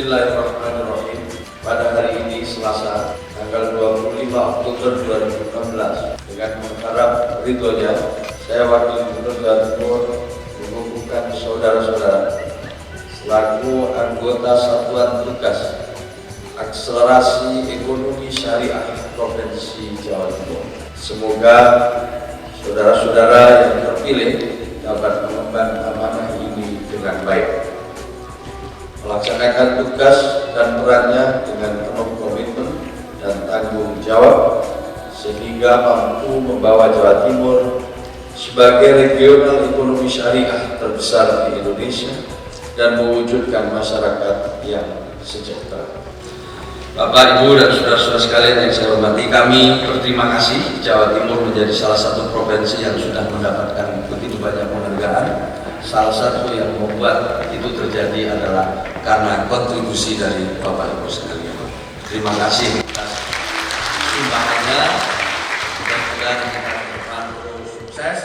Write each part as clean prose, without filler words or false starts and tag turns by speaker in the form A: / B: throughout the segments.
A: Bismillahirrahmanirrahim. Pada hari ini Selasa, tanggal 25 Oktober 2016, dengan mengharap ridhonya, saya Wakil Gubernur Jawa Timur mengukuhkan saudara-saudara selaku anggota Satuan Tugas Akselerasi Ekonomi Syariah Provinsi Jawa Timur. Semoga saudara-saudara yang terpilih dapat mengemban amanah ini dengan baik, melaksanakan tugas dan perannya dengan penuh komitmen dan tanggung jawab, sehingga mampu membawa Jawa Timur sebagai regional ekonomi syariah terbesar di Indonesia dan mewujudkan masyarakat yang sejahtera. Bapak, Ibu, dan saudara-saudara sekalian yang saya hormati, kami berterima kasih Jawa Timur menjadi salah satu provinsi yang sudah mendapatkan begitu banyak penghargaan. Salah satu yang membuat itu terjadi adalah karena kontribusi dari Bapak Ibu sekalian. Terima kasih atas sumbangannya. Mudah-mudahan kita ke depan terus sukses.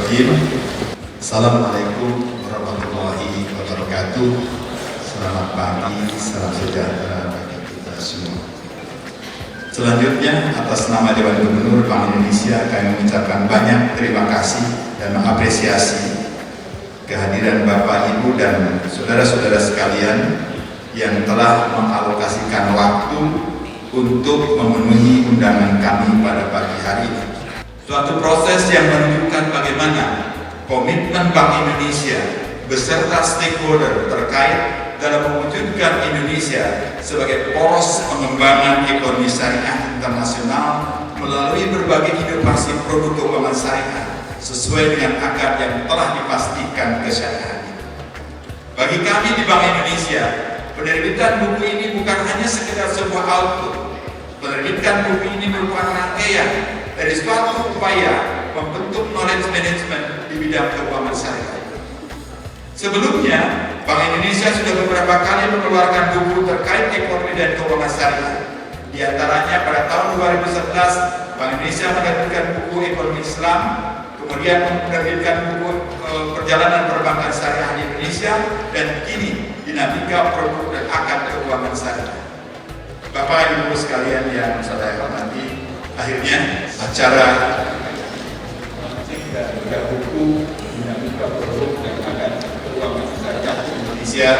B: Bismillahirrahmanirrahim. Assalamualaikum warahmatullahi wabarakatuh. Selamat pagi, salam sejahtera bagi kita semua. Selanjutnya, atas nama Dewan Gubernur Bank Indonesia, kami mengucapkan banyak terima kasih dan mengapresiasi kehadiran Bapak, Ibu, dan saudara-saudara sekalian yang telah mengalokasikan waktu untuk memenuhi undangan kami pada pagi hari ini. Suatu proses yang menunjukkan bagaimana komitmen Bank Indonesia beserta stakeholder terkait dalam mewujudkan Indonesia sebagai poros pengembangan ekonomi syariah internasional melalui berbagai inovasi produk keuangan syariah sesuai dengan akad yang telah dipastikan kesyariahan. Bagi kami di Bank Indonesia, penerbitan buku ini bukan hanya sekedar sebuah output. Penerbitan buku ini merupakan rangkaian dari suatu upaya membentuk knowledge management di bidang keuangan syariah. Sebelumnya, Bank Indonesia sudah beberapa kali mengeluarkan buku terkait ekonomi dan keuangan syariah. Di antaranya pada tahun 2011, Bank Indonesia menerbitkan buku ekonomi Islam, kemudian menerbitkan buku perjalanan perbankan syariah di Indonesia, dan kini dinamika produk dan akad keuangan syariah. Bapak Ibu sekalian yang saya hormati, akhirnya acara buku dinamika produk dan akad keuangan syariah Indonesia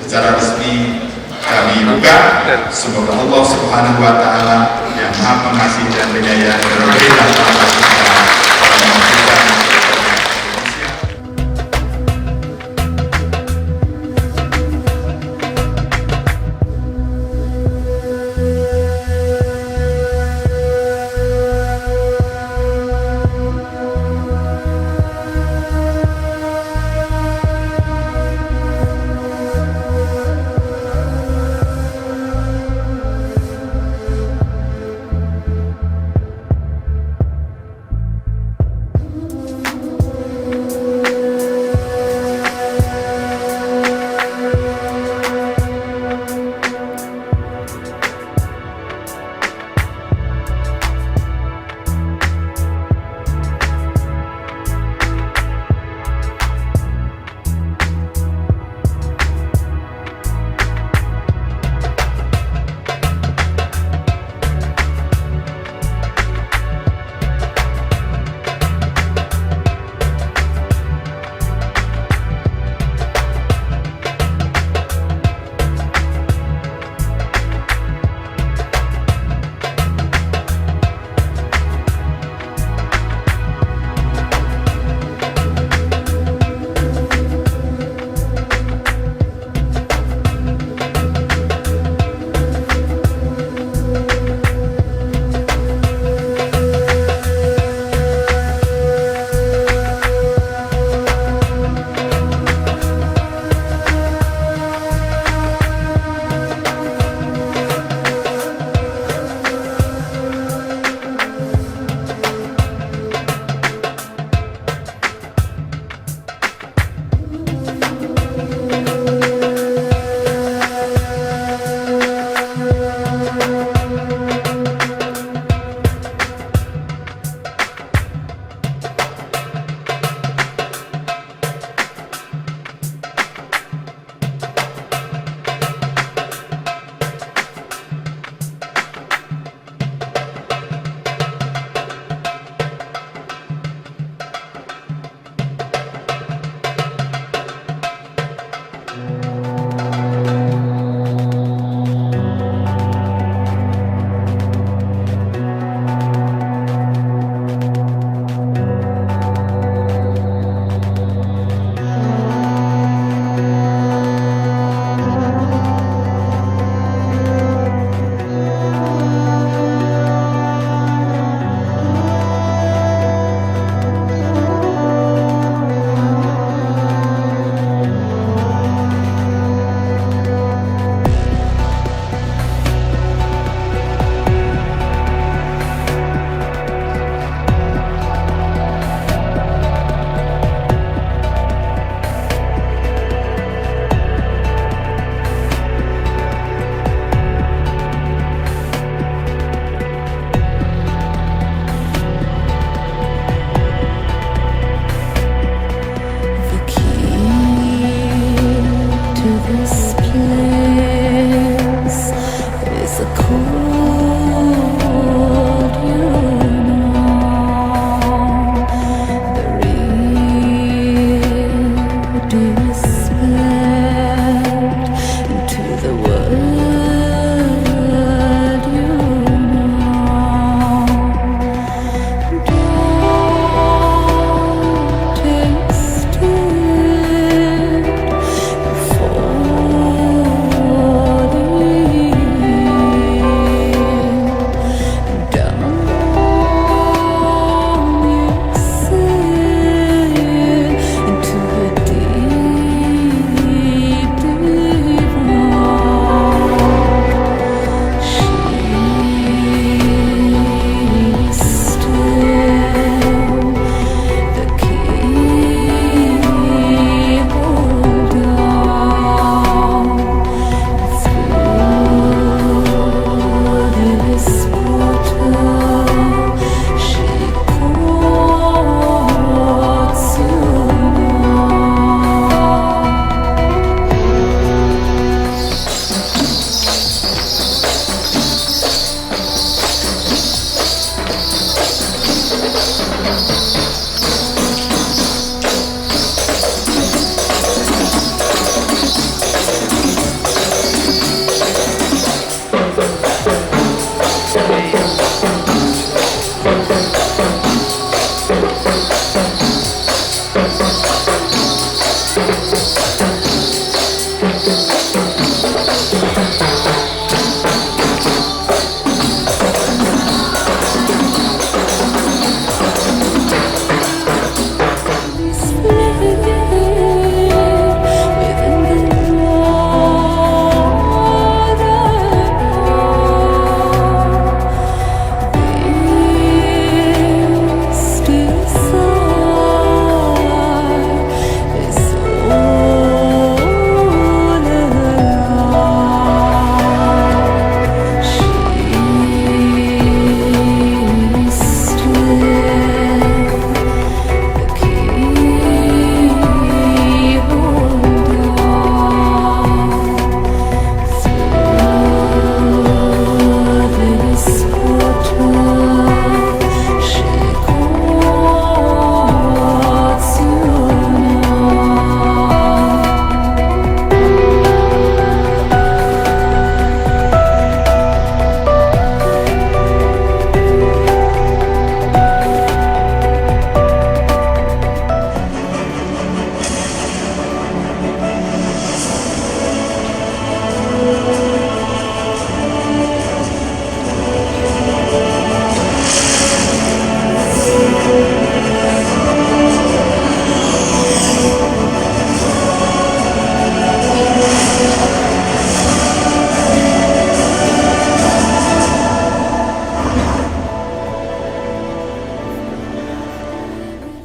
B: secara resmi kami buka. Semoga Allah Subhanahu wa Ta'ala yang Maha Pengasih dan Penyayang memberikan rahmat kita.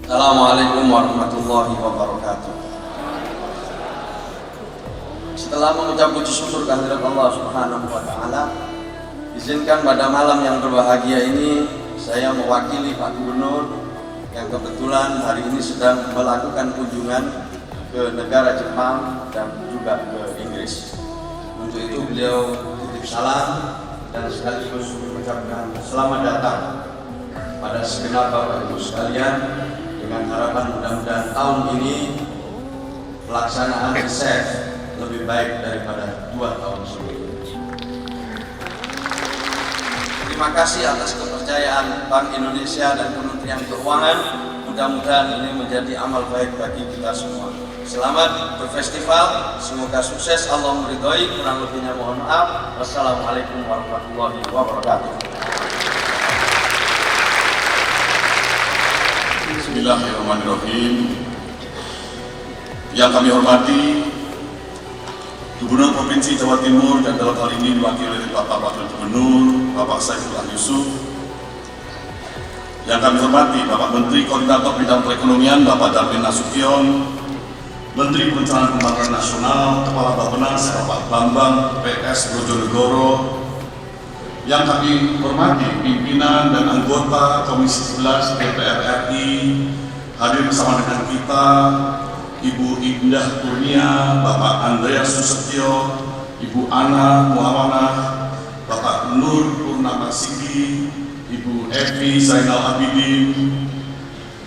C: Assalamualaikum warahmatullahi wabarakatuh. Setelah mengucap puji syukur kehadirat Allah Subhanahu wa taala, izinkan pada malam yang berbahagia ini saya mewakili Pak Gubernur yang kebetulan hari ini sedang melakukan kunjungan ke negara Jepang dan juga ke Inggris. Untuk itu beliau titip salam dan sekaligus mengucapkan selamat datang pada segenap Bapak Ibu sekalian, dengan harapan mudah-mudahan tahun ini pelaksanaan riset lebih baik daripada 2 tahun sebelumnya. Terima kasih atas kepercayaan Bank Indonesia dan Kementerian Keuangan. Mudah-mudahan ini menjadi amal baik bagi kita semua. Selamat berfestival, semoga sukses, Allah meridhoi, kurang lebihnya mohon maaf. Wassalamualaikum warahmatullahi wabarakatuh.
D: Bismillahirrahmanirrahim. Yang kami hormati Gubernur Provinsi Jawa Timur dan dalam hal ini diwakili oleh Bapak Wakil Gubernur Bapak Saifullah Yusuf. Yang kami hormati Bapak Menteri Koordinator Bidang Perekonomian Bapak Darmin Nasution, Menteri Perencanaan Pembangunan Nasional Kepala Bappenas Bapak Bambang PS Brojonegoro. Yang kami hormati pimpinan dan anggota Komisi 11 DPR RI hadir bersama dengan kita, Ibu Indah Kurnia, Bapak Andreas Susetyo, Ibu Ana Muawanah, Bapak Nur Purnama Sigi, Ibu Evi Zainal Abidin,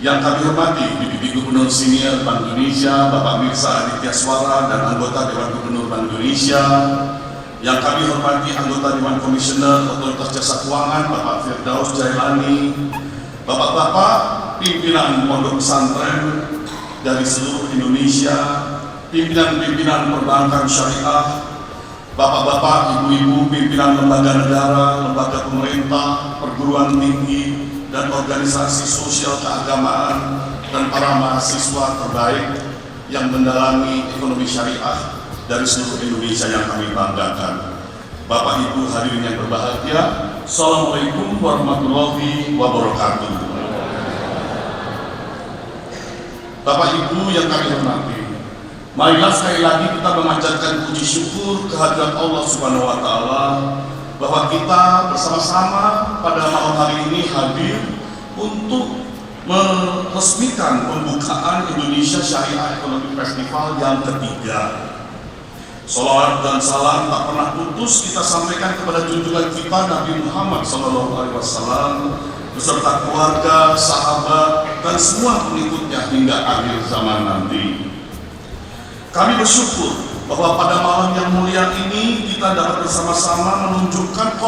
D: yang kami hormati Bibi Gubernur Senior Bank Indonesia, Bapak Mirza Aditya Swara dan anggota Dewan Gubernur Bank Indonesia, yang kami hormati anggota Dewan Komisioner Otoritas Jasa Keuangan, Bapak Firdaus Jailani, Bapak-bapak pimpinan pondok pesantren dari seluruh Indonesia, pimpinan-pimpinan perbankan syariah, bapak-bapak, ibu-ibu, pimpinan lembaga negara, lembaga pemerintah, perguruan tinggi, dan organisasi sosial keagamaan, dan para mahasiswa terbaik yang mendalami ekonomi syariah dari seluruh Indonesia yang kami banggakan. Bapak Ibu hadirin yang berbahagia, Assalamualaikum warahmatullahi wabarakatuh. Bapak Ibu yang kami hormati, marilah sekali lagi kita memanjatkan puji syukur kehadirat Allah Subhanahu wa Ta'ala bahwa kita bersama-sama pada malam hari ini hadir untuk meresmikan pembukaan Indonesia Syariah Economic Festival yang ketiga. Salawat dan salam tak pernah putus kita sampaikan kepada junjungan kita Nabi Muhammad SAW beserta keluarga, sahabat, dan semua pengikutnya hingga akhir zaman nanti. Kami bersyukur bahwa pada malam yang mulia ini kita dapat bersama-sama menunjukkan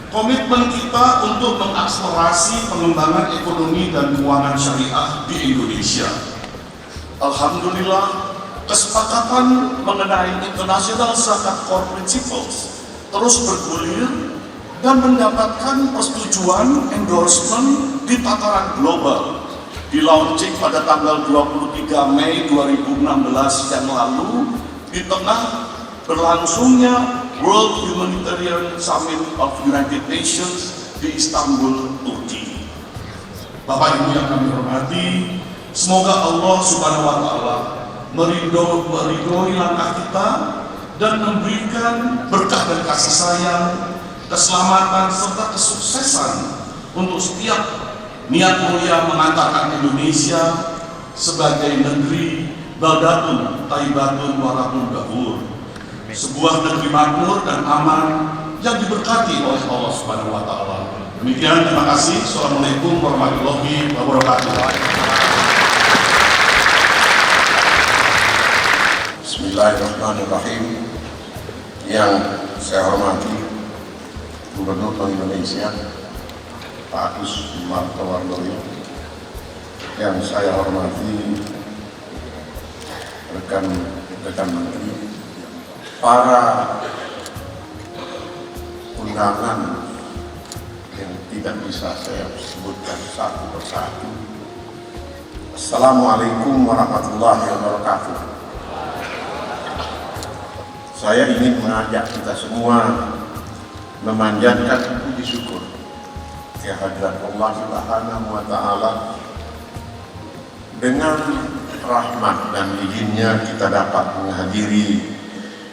D: komitmen kita untuk mengakselerasi pengembangan ekonomi dan keuangan syariah di Indonesia. Alhamdulillah, kesepakatan mengenai International Zakat Core Principles terus bergulir dan mendapatkan persetujuan endorsement di tataran global. Di launching pada tanggal 23 Mei 2016 yang lalu di tengah berlangsungnya World Humanitarian Summit of United Nations di Istanbul, Turki. Bapak Ibu yang kami hormati, semoga Allah Subhanahu wa Ta'ala meridhoi langkah kita dan memberikan berkah dan kasih sayang, keselamatan serta kesuksesan untuk setiap niat mulia mengantarkan Indonesia sebagai negeri baldatun thayyibatun wa rabbun ghafur, sebuah negeri makmur dan aman yang diberkati oleh Allah Subhanahu wa Ta'ala. Demikian, terima kasih. Assalamualaikum warahmatullahi wabarakatuh.
E: Bismillahirrahmanirrahim. Yang saya hormati Gubernur Bank Indonesia Pak Agus Martowardoyo, yang saya hormati rekan menteri, para undangan yang tidak bisa saya sebutkan satu persatu. Assalamualaikum warahmatullahi wabarakatuh. Saya ingin mengajak kita semua memanjatkan puji syukur kehadirat Allah Subhanahu wa Ta'ala. Dengan rahmat dan izinnya kita dapat menghadiri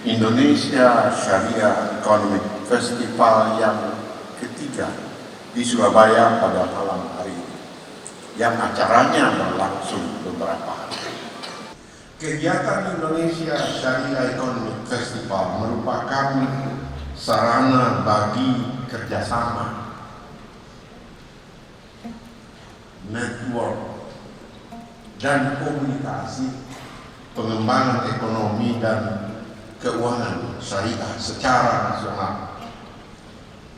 E: Indonesia Syariah Economic Festival yang ketiga di Surabaya pada malam hari ini, yang acaranya berlangsung beberapa hari. Kegiatan Indonesia Syariah Economic Festival merupakan sarana bagi kerjasama, network, dan komunikasi pengembangan ekonomi dan keuangan syariah secara nasional.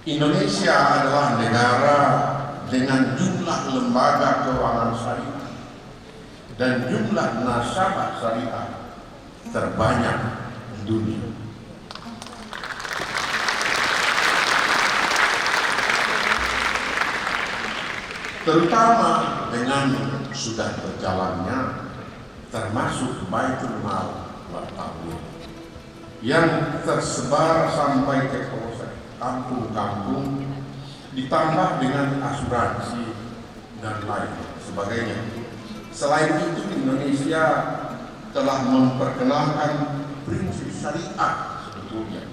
E: Indonesia adalah negara dengan jumlah lembaga keuangan syariah dan jumlah nasabah syariah terbanyak di dunia. Terutama dengan sudah berjalannya termasuk Baitul Mal wal Ta'awun yang tersebar sampai ke pelosok kampung-kampung, ditambah dengan asuransi dan lain sebagainya. Selain itu, Indonesia telah memperkenalkan prinsip syariah sebetulnya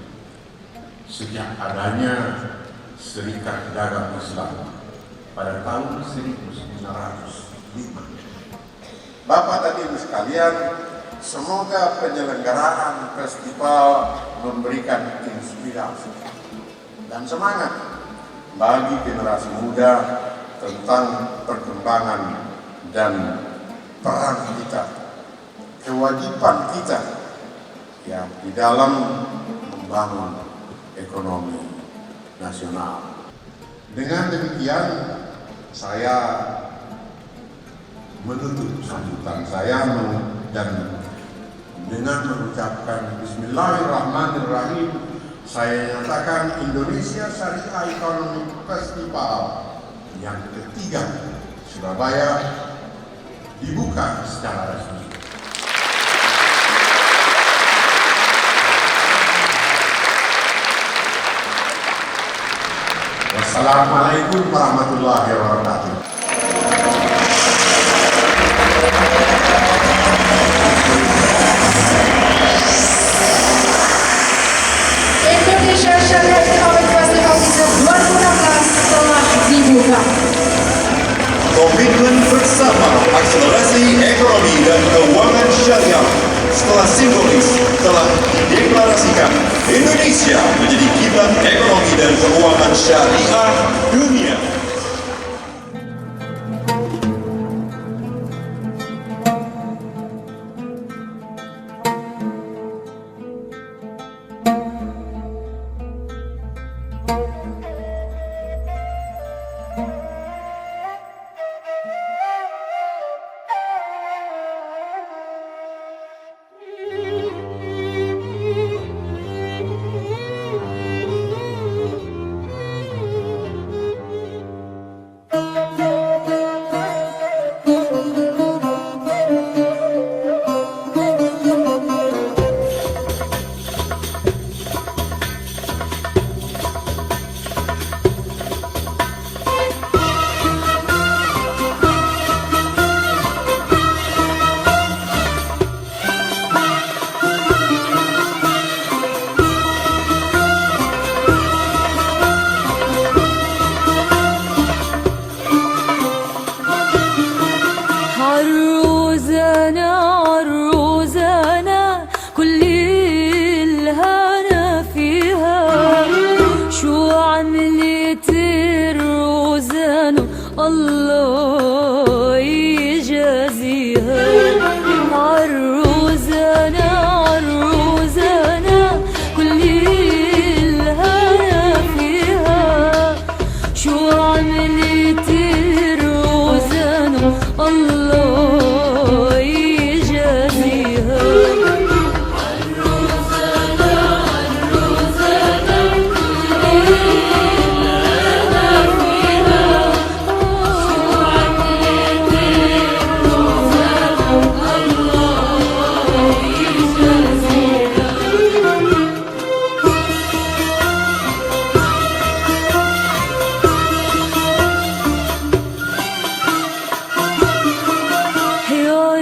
E: sejak adanya Serikat Dagang Islam pada tahun 1905. Bapak dan Ibu sekalian, semoga penyelenggaraan festival memberikan inspirasi dan semangat bagi generasi muda tentang perkembangan dan peran kita, kewajiban kita ya di dalam membangun ekonomi nasional. Dengan demikian saya menutup sambutan saya dan dengan mengucapkan Bismillahirrahmanirrahim, saya nyatakan Indonesia Syariah Economic Festival yang ketiga Surabaya dibuka secara resmi. Wassalamualaikum warahmatullahi wabarakatuh.
F: Indonesia Syariah Economic Festival Season 2016 telah dibuka.
G: Komitmen bersama akselerasi ekonomi dan keuangan syariah setelah simbolis telah dideklarasikan Indonesia menjadi kiblat ekonomi dan keuangan syariah dunia.
H: عروزانا كل الهنا فيها، شو عملت الروزانو الله يجازيها. عروزانا كل الهنا فيها، شو عملت الروزانو الله يجازيها.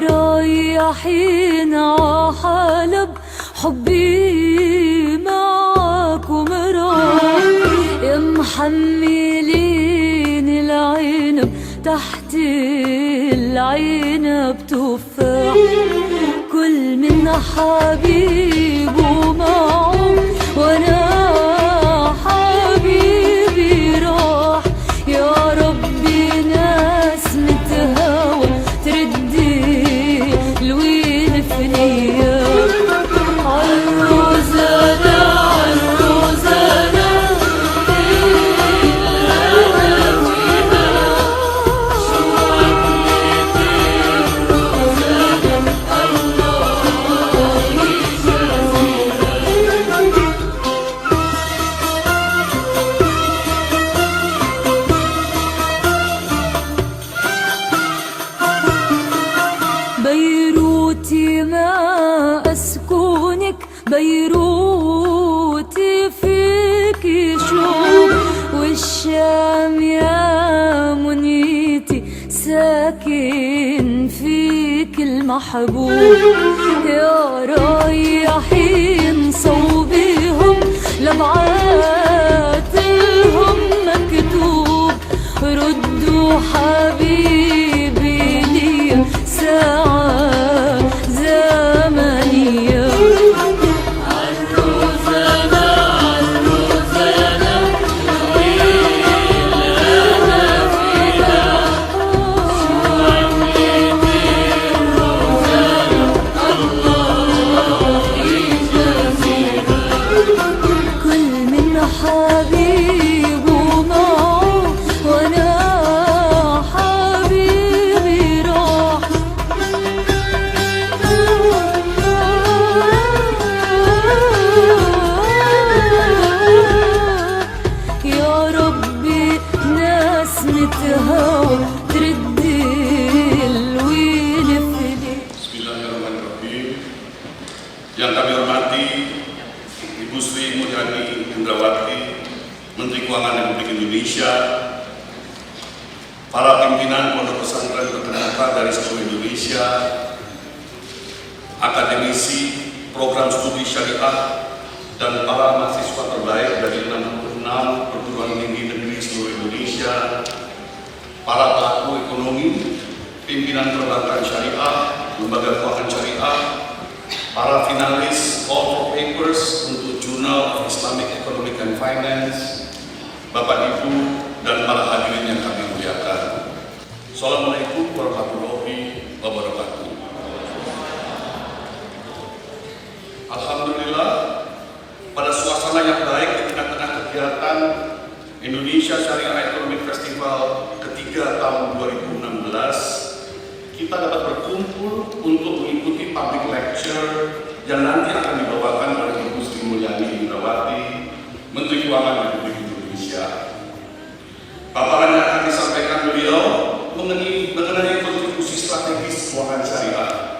H: رايحين عحلب حبي معاكم راح، يا محملين العنب تحت العنب تفاح، كل من حبيبه معه وانا حبيبي راح. يا ربي ناس متهوى تردي الوين فنيا. عروزانا بيروتي ما أسكنك، بيروتي فيك شوق، والشام يا منيتي ساكن فيك المحبوب. يا رايحين صوبهم لبعاتهم مكتوب، ردوا حبيبي لي ساعة
D: Menteri Keuangan Republik Indonesia, para pimpinan pondok pesantren terkemuka dari seluruh Indonesia, akademisi program studi syariah, dan para mahasiswa terbaik dari 66 perguruan tinggi negeri seluruh Indonesia, para pelaku ekonomi, pimpinan perbankan syariah, lembaga keuangan syariah, para finalis All for Papers untuk Journal of Islamic Economic and Finance, Bapak Ibu dan para hadirin yang kami muliakan. Assalamualaikum warahmatullahi wabarakatuh. Alhamdulillah, pada suasana yang baik di tengah-tengah kegiatan Indonesia Syariah Economic Festival ketiga tahun 2016, kita dapat berkumpul untuk mengikuti public lecture yang nanti akan dibawakan oleh Ibu Sri Mulyani Indrawati, Menteri Keuangan Republik Indonesia. Paparan yang akan disampaikan beliau mengenai kontribusi strategis keuangan syariah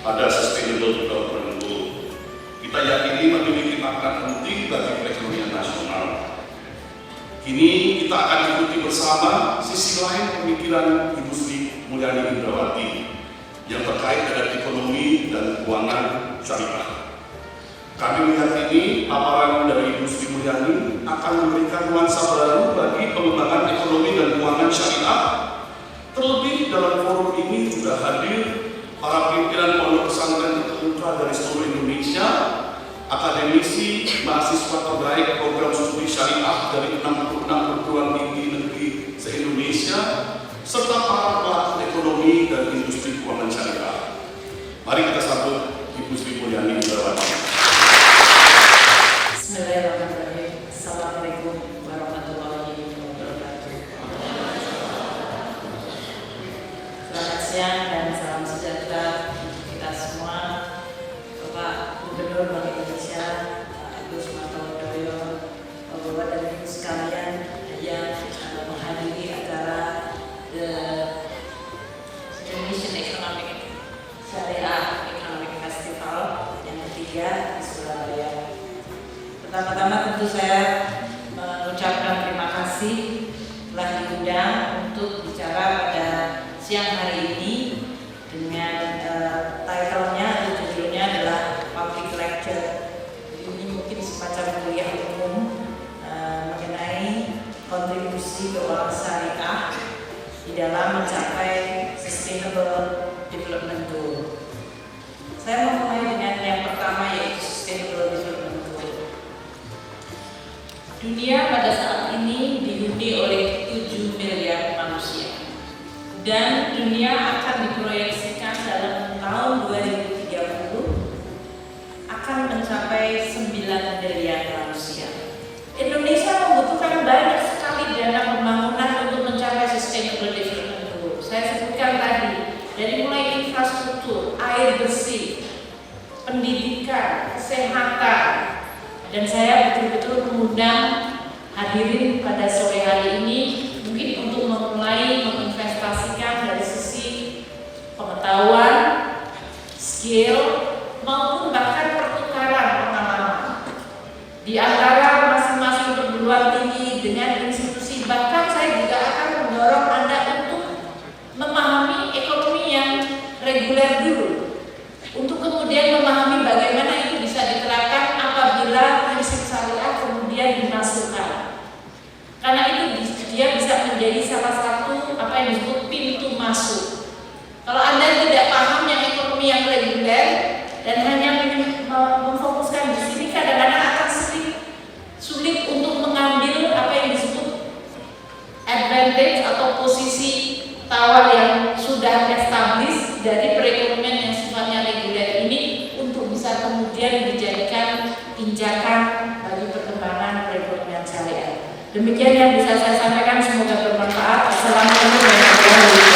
D: pada sustainable development goal. Kita yakini memiliki makna penting bagi perekonomian nasional. Kini kita akan ikuti bersama sisi lain pemikiran Ibu Sri Mulyani Indrawati yang terkait dengan ekonomi dan keuangan syariah. Kami meyakini paparan dari Ibu Sri Mulyani akan memberikan nuansa baru bagi pengembangan ekonomi dan keuangan syariah. Terlebih dalam forum ini juga hadir para pimpinan pondok pesantren terkemuka dari seluruh Indonesia, akademisi, mahasiswa terbaik program studi syariah dari 66 perguruan tinggi negeri se-Indonesia, serta para pelaku ekonomi dan industri keuangan syariah. Mari kita sambut Ibu Sri Mulyani Indrawati.
I: Bismillahirrahmanirrahim. Assalamualaikum warahmatullahi wabarakatuh. Selamat siang dan salam sejahtera kita semua. Bapak Gubernur Bank Indonesia, Pak Agus Martowardoyo, Bapak dan Ibu sekalian yang menghadiri acara The Indonesian Economic Syariah Economic Festival yang ketiga di Surabaya. Pertama-tama tentu saya mengucapkan terima kasih telah diundang untuk bicara pada siang hari ini dengan title-nya atau judulnya adalah Public Lecture. Ini mungkin semacam kuliah umum mengenai kontribusi keuangan syariah di dalam mencapai Sustainable Development Goal. Saya mau mulai dengan yang pertama yaitu Sustainable Development Goal. Dunia pada saat ini dihuni oleh 7 miliar manusia dan dunia akan diproyeksikan dalam tahun 2030 akan mencapai 9 miliar manusia. Indonesia membutuhkan banyak sekali dana pembangunan untuk mencapai Sustainable Development Goal. Saya sebutkan tadi, dari mulai infrastruktur, air bersih, pendidikan, kesehatan, dan saya betul-betul mengundang hadirin pada sore hari ini mungkin untuk memulai menginvestasikan dari sisi pengetahuan, skill, maupun bahkan pertukaran pengalaman di antara masing-masing perguruan tinggi dengan institusi. Bahkan saya juga akan mendorong Anda untuk memahami ekonomi yang reguler dulu, untuk kemudian memahami bagaimana itu bisa diterapkan apabila prinsip syariah kemudian dimasukkan. Karena itu dia bisa menjadi salah satu apa yang disebut pintu masuk. Kalau Anda tidak paham yang ekonomi yang reguler dan hanya memfokuskan di sini, kadang-kadang akan sulit untuk mengambil apa yang disebut advantage atau posisi tawar yang sudah established dari perekonomian yang sifatnya reguler ini untuk bisa kemudian dijadikan injakan bagi perkembangan perekonomian syariah. Demikian yang bisa saya sampaikan, semoga bermanfaat. Assalamualaikum warahmatullahi wabarakatuh.